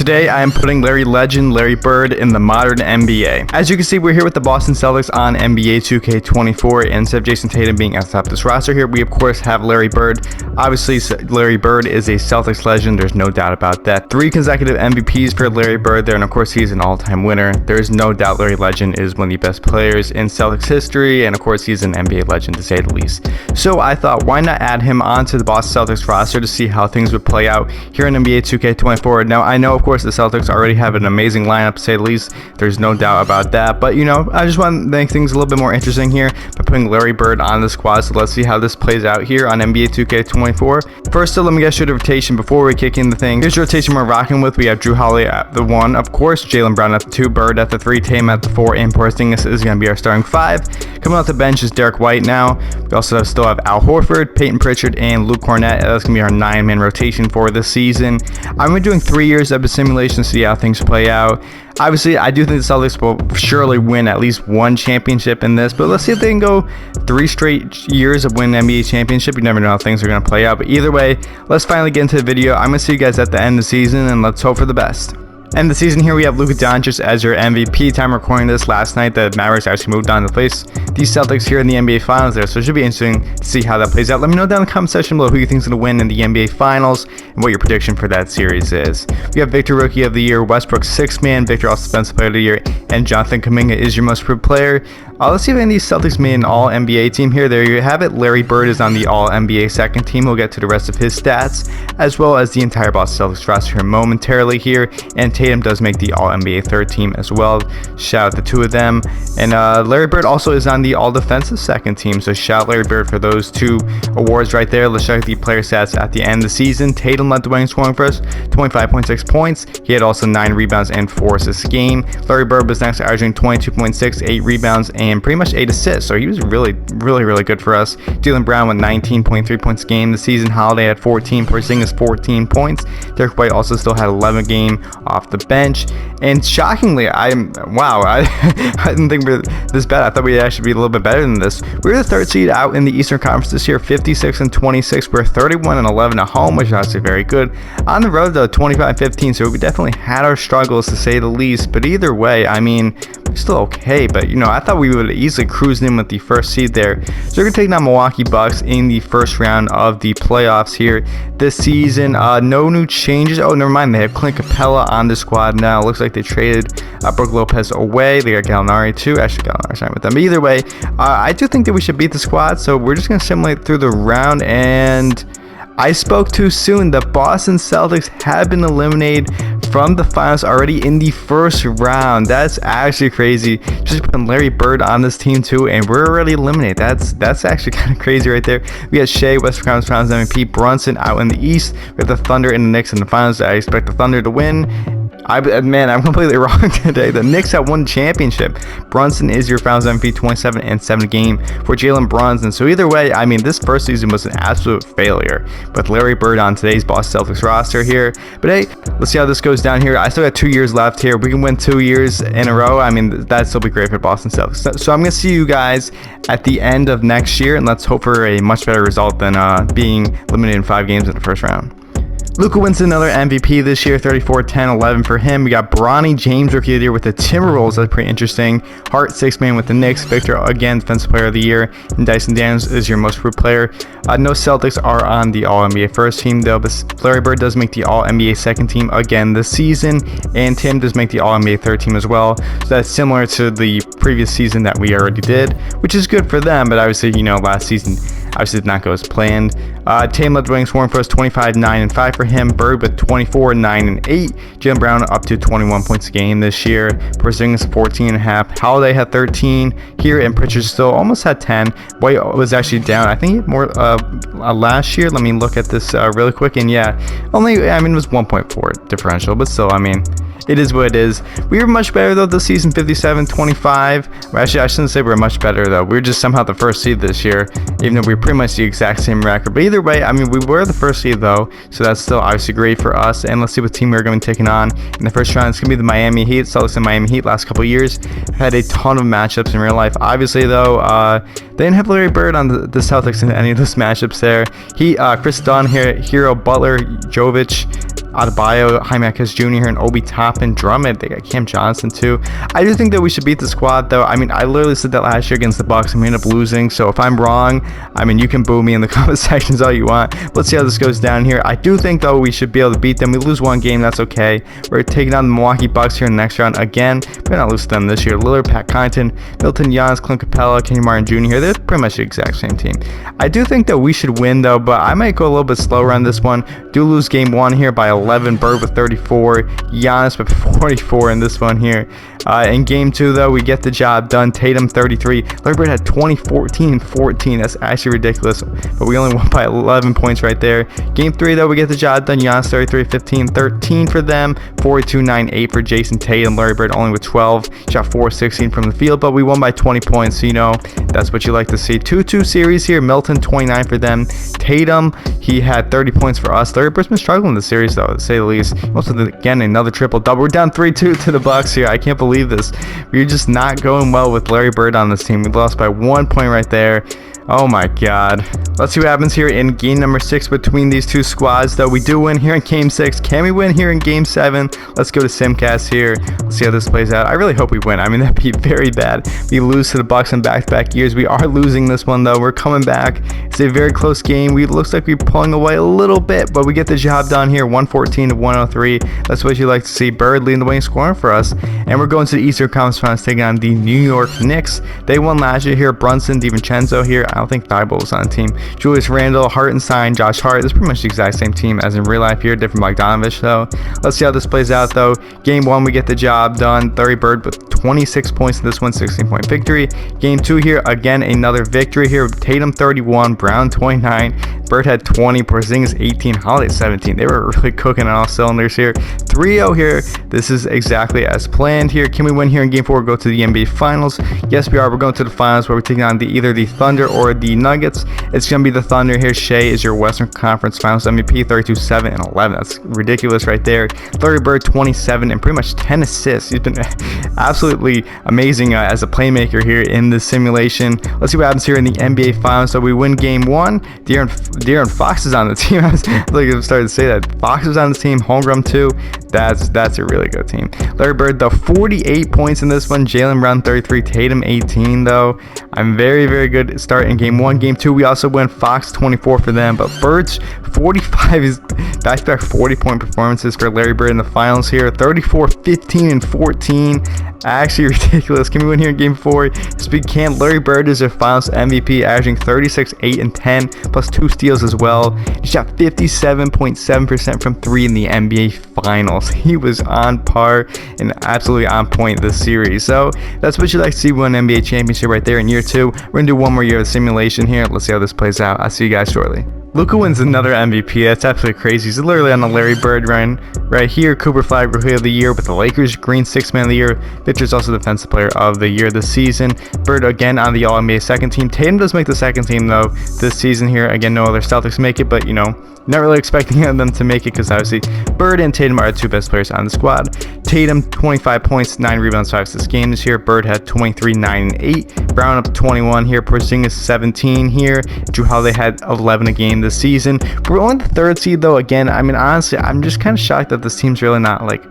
today I am putting Larry Bird in the modern NBA. As you can see, we're here with the Boston Celtics on NBA 2K24, and instead of Jason Tatum being at the top of this roster here, we of course have Larry Bird. Obviously, Larry Bird is a Celtics legend, there's no doubt about that. 3 consecutive MVPs for Larry Bird there, and of course he's an all-time winner. There's no doubt Larry Legend is one of the best players in Celtics history, and of course he's an NBA legend to say the least. So I thought, why not add him onto the Boston Celtics roster to see how things would play out here in NBA 2K24. Now I know of course the Celtics already have an amazing lineup to say the least, there's no doubt about that, but you know, I just want to make things a little bit more interesting here by putting Larry Bird on the squad. So let's see how this plays out here on NBA 2K24. First, let me get you the rotation before we kick in the thing. Here's the rotation we're rocking with. We have Drew Holiday at the 1, of course, Jaylen Brown at the 2, Bird at the 3, Tatum at the 4, and Porzingis is going to be our starting 5. Coming off the bench is Derek White now. We also still have Al Horford, Peyton Pritchard, and Luke Cornett. That's going to be our 9-man rotation for this season. I'm going to be doing 3 years of a simulation to see how things play out. Obviously, I do think the Celtics will surely win at least one championship in this, but let's see if they can go 3 straight years of winning an NBA championship. You never know how things are going to play out, but either way, let's finally get into the video. I'm going to see you guys at the end of the season, and let's hope for the best. End the season here, we have Luka Doncic as your MVP. Time recording this last night, the Mavericks actually moved on to face these Celtics here in the NBA Finals there, so it should be interesting to see how that plays out. Let me know down in the comment section below who you think is going to win in the NBA Finals and what your prediction for that series is. We have Victor Rookie of the Year, Westbrook 6th Man, Victor also Defensive Player of the Year, and Jonathan Kuminga is your most improved player. Let's see if any of these Celtics made an All-NBA team here. There you have it. Larry Bird is on the All-NBA second team. We'll get to the rest of his stats, as well as the entire Boston Celtics roster here momentarily here. And Tatum does make the All-NBA third team as well. Shout out the 2 of them. And Larry Bird also is on the All-Defensive second team. So shout out Larry Bird for those 2 awards right there. Let's check the player stats at the end of the season. Tatum led the way in scoring for us, 25.6 points. He had also 9 rebounds and 4 assists a game. Larry Bird was next, averaging 22.6, 8 rebounds, and pretty much 8 assists, so he was really good for us. Jaylen Brown with 19.3 points a game this season. Holiday had 14, Porzingis 14 points. Derek White also still had 11 game off the bench. And shockingly, I didn't think we were this bad. I thought we'd actually be a little bit better than this. We were the 3rd seed out in the Eastern Conference this year, 56-26. We're 31-11 at home, which is obviously very good. On the road though, 25-15, so we definitely had our struggles to say the least. But either way, I mean, we're still okay. But you know, I thought we would easily cruise in with the 1st seed there. So we're gonna take down Milwaukee Bucks in the 1st round of the playoffs here this season. No new changes. Oh, never mind. They have Clint Capella on the squad now. Looks like they traded Brook Lopez away. They got Gallinari too. Actually, Gallinari's not with them. But either way, I do think that we should beat the squad. So we're just gonna simulate through the round, and I spoke too soon. The Boston Celtics have been eliminated from the finals already in the 1st round. That's actually crazy. Just putting Larry Bird on this team too, and we're already eliminated. That's actually kind of crazy right there. We got Shea, Western Conference Finals MVP, Brunson out in the East. We have the Thunder and the Knicks in the finals. I expect the Thunder to win. I'm completely wrong today. The Knicks have won the championship. Brunson is your Finals MVP, 27-7 game for Jalen Brunson. So either way, I mean, this first season was an absolute failure with Larry Bird on today's Boston Celtics roster here. But hey, let's see how this goes down here. I still got 2 years left here. We can win 2 years in a row. I mean, that'd still be great for Boston Celtics. So I'm going to see you guys at the end of next year, and let's hope for a much better result than being eliminated in 5 games in the 1st round. Luka wins another MVP this year, 34, 10, 11 for him. We got Bronny James Rookie of the Year with the Timberwolves. That's pretty interesting. Hart, 6th man with the Knicks. Victor, again, Defensive Player of the Year. And Dyson Daniels is your most improved player. No Celtics are on the All-NBA 1st team, though. But Larry Bird does make the All-NBA 2nd team again this season. And Tim does make the All-NBA 3rd team as well. So that's similar to the previous season that we already did, which is good for them. But obviously, you know, last season obviously did not go as planned. Tatum led the winning scoring for us, 25, 9, and 5 for him. Bird with 24, 9, and 8. Jaylen Brown up to 21 points a game this year. Porzingis 14.5. Holiday had 13 here, and Pritchard still almost had 10. White was actually down. I think he had more last year. Let me look at this really quick, and yeah, only, I mean, it was 1.4 differential, but still, I mean, it is what it is. We were much better though this season, 57-25. Well, actually, I shouldn't say we're much better though. We were just somehow the 1st seed this year, even though we were pretty much the exact same record. But either way, I mean, we were the 1st seed though, so that's still obviously great for us. And let's see what team we're going to be taking on in the 1st round. It's going to be the Miami Heat. Celtics and Miami Heat last couple of years had a ton of matchups in real life. Obviously though, they didn't have Larry Bird on the Celtics in any of those matchups there. Chris Dunn here, Hero, Butler, Jovic, Adebayo, Jaime Jr. here, and Obi Toppin, Drummond. They got Cam Johnson too. I do think that we should beat the squad though. I mean, I literally said that last year against the Bucks and we ended up losing. So if I'm wrong, I mean, you can boo me in the comment sections all you want. Let's see how this goes down here. I do think though we should be able to beat them. We lose one game, that's okay. We're taking on the Milwaukee Bucks here in the next round again. We're not lose to them this year. Lillard, Pat Connaughton, Milton, Giannis, Clint Capella, Kenny Martin Jr. here. They're pretty much the exact same team. I do think that we should win though, but I might go a little bit slower on this one. Do lose game 1 here by 11. Bird with 34. Giannis with 44 in this one here. In game 2 though, we get the job done. Tatum 33. Larry Bird had 20, 14, and 14. That's actually ridiculous, but we only won by 11 points right there. Game 3 though, we get the job done. Giannis 33, 15, 13 for them. 42, 9, 8 for Jason Tatum. Larry Bird only with 12. Shot 4, 16 from the field, but we won by 20 points. So, you know, that's what you like to see. 2-2 series here. Milton 29 for them. Tatum, he had 30 points for us. Larry Bird's been struggling this series though, to say the least. Also, again, another triple double. We're down 3-2 to the Bucks here. I can't believe this. We're just not going well with Larry Bird on this team. We lost by 1 point right there. Oh my god. Let's see what happens here in game number 6 between these two squads though. We do win here in game 6. Can we win here in game 7? Let's go to Simcast here. Let's see how this plays out. I really hope we win. I mean, that'd be very bad. We lose to the Bucks in back-to-back years. We are losing this one though. We're coming back. It's a very close game. We looks like we're pulling away a little bit, but we get the job done here. 114 to 103. That's what you like to see. Bird leading the way in scoring for us. And we're going to the Eastern Conference Finals taking on the New York Knicks. They won last year here. Brunson, DiVincenzo here. I don't think Thibault was on the team. Julius Randle, Hartenstein, Josh Hart. This is pretty much the exact same team as in real life here. Different Bogdanovich though. Let's see how this plays out though. Game 1, we get the job done. Larry Bird with 26 points in this one, 16-point victory. Game 2 here, again, another victory here. Tatum 31, Brown 29. Bird had 20, Porzingis 18, Holiday 17. They were really cooking on all cylinders here. 3-0 here. This is exactly as planned here. Can we win here in game 4? Go to the NBA Finals? Yes, we are. We're going to the Finals where we're taking on either the Thunder or the Nuggets. It's going to be the Thunder here. Shea is your Western Conference Finals MVP, 32, 7, and 11. That's ridiculous right there. Larry Bird 27 and pretty much 10 assists. He's been absolutely amazing as a playmaker here in this simulation. Let's see what happens here in the NBA Finals. So we win game 1. De'Aaron Fox is on the team. I was like, I started to say that. Fox is on the team. Holmgren too. That's a really good team. Larry Bird though, 48 points in this one. Jaylen Brown 33, Tatum 18 though. I'm very, very good start in game 1. Game 2, we also win. Fox 24 for them, but Bird's 45 is back-to-back 40-point performances for Larry Bird in the finals here. 34, 15, and 14. Actually ridiculous. Can we win here in game 4? Yes, we can. Larry Bird is their finals MVP, averaging 36, 8, and 10, plus 2 steals as well. He shot 57.7% from 3 in the NBA Finals. He was on par and absolutely on point this series. So that's what you like to see, one NBA championship right there in year 2. We're going to do one more year of simulation here. Let's see how this plays out. I'll see you guys shortly. Luka wins another MVP. That's absolutely crazy. He's literally on the Larry Bird run right here. Cooper Flag Rookie of the Year with the Lakers. Green 6th Man of the Year. Victor's also Defensive Player of the Year this season. Bird again on the All-NBA second team. Tatum does make the second team though this season here. Again, no other Celtics make it, but you know, not really expecting them to make it because obviously Bird and Tatum are the 2 best players on the squad. Tatum 25 points, 9 rebounds, 5 assists game this year. Bird had 23, 9, and 8. Brown up 21 here. Porzingis 17 here. Drew Holiday had 11 a game this season. We're only the 3rd seed though. Again, I mean, honestly, I'm just kind of shocked that this team's really not like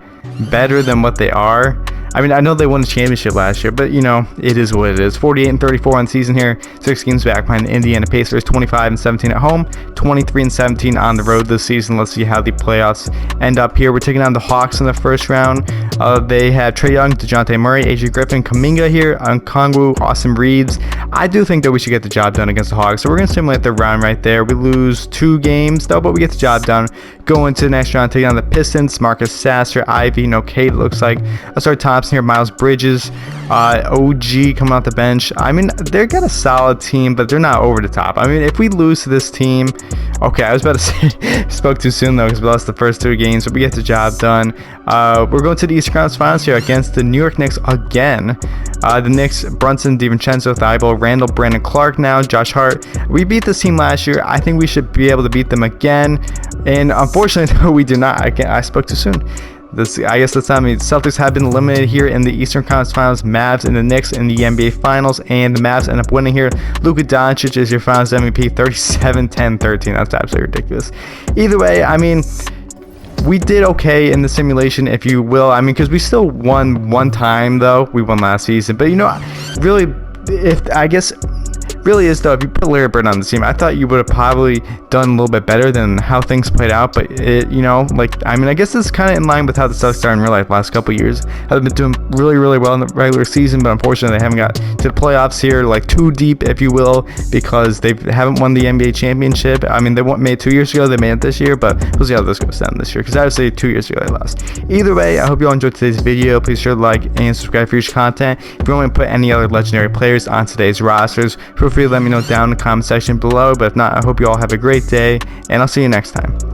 better than what they are. I mean, I know they won the championship last year, but you know, it is what it is. 48 and 34 on season here. 6 games back behind the Indiana Pacers. 25 and 17 at home. 23 and 17 on the road this season. Let's see how the playoffs end up here. We're taking on the Hawks in the first round. They have Trae Young, DeJounte Murray, AJ Griffin, Kuminga here, Okongwu, Austin Reeves. I do think that we should get the job done against the Hawks. So we're going to simulate the round right there. We lose 2 games though, but we get the job done. Go into the next round, taking on the Pistons. Marcus Sasser, Ivy, no Kate, looks like. Let's start Thompson here. Miles Bridges, OG coming off the bench. I mean, they've got a solid team, but they're not over the top. I mean, if we lose to this team, okay, I was about to say, spoke too soon though, because we lost the first 2 games, but we get the job done. We're going to the Eastern Conference Finals here against the New York Knicks again. The Knicks, Brunson, DiVincenzo, Thibault, Randall, Brandon Clark now, Josh Hart. We beat this team last year. I think we should be able to beat them again. And unfortunately, no, we did not. I spoke too soon. I guess that's not me. The Celtics have been eliminated here in the Eastern Conference Finals. Mavs and the Knicks in the NBA Finals, and the Mavs end up winning here. Luka Doncic is your Finals MVP, 37, 10, 13. That's absolutely ridiculous. Either way, I mean, we did okay in the simulation, if you will. I mean, because we still won one time, though. We won last season. But, you know, really, I guess really is, though, if you put Larry Bird on the team, I thought you would have probably done a little bit better than how things played out. But it, you know, like, I mean, I guess this is kind of in line with how the Celtics are in real life last couple years. Have been doing really, really well in the regular season, but unfortunately they haven't got to the playoffs here, like too deep, if you will, because they haven't won the NBA championship. I mean, they made it 2 years ago, they made it this year, but we'll see how this goes down this year, because obviously 2 years ago they lost. Either way, I hope you all enjoyed today's video. Please share, like, and subscribe for future content. If you want me to put any other legendary players on today's rosters, feel free to let me know down in the comment section below. But if not, I hope you all have a great day, and I'll see you next time.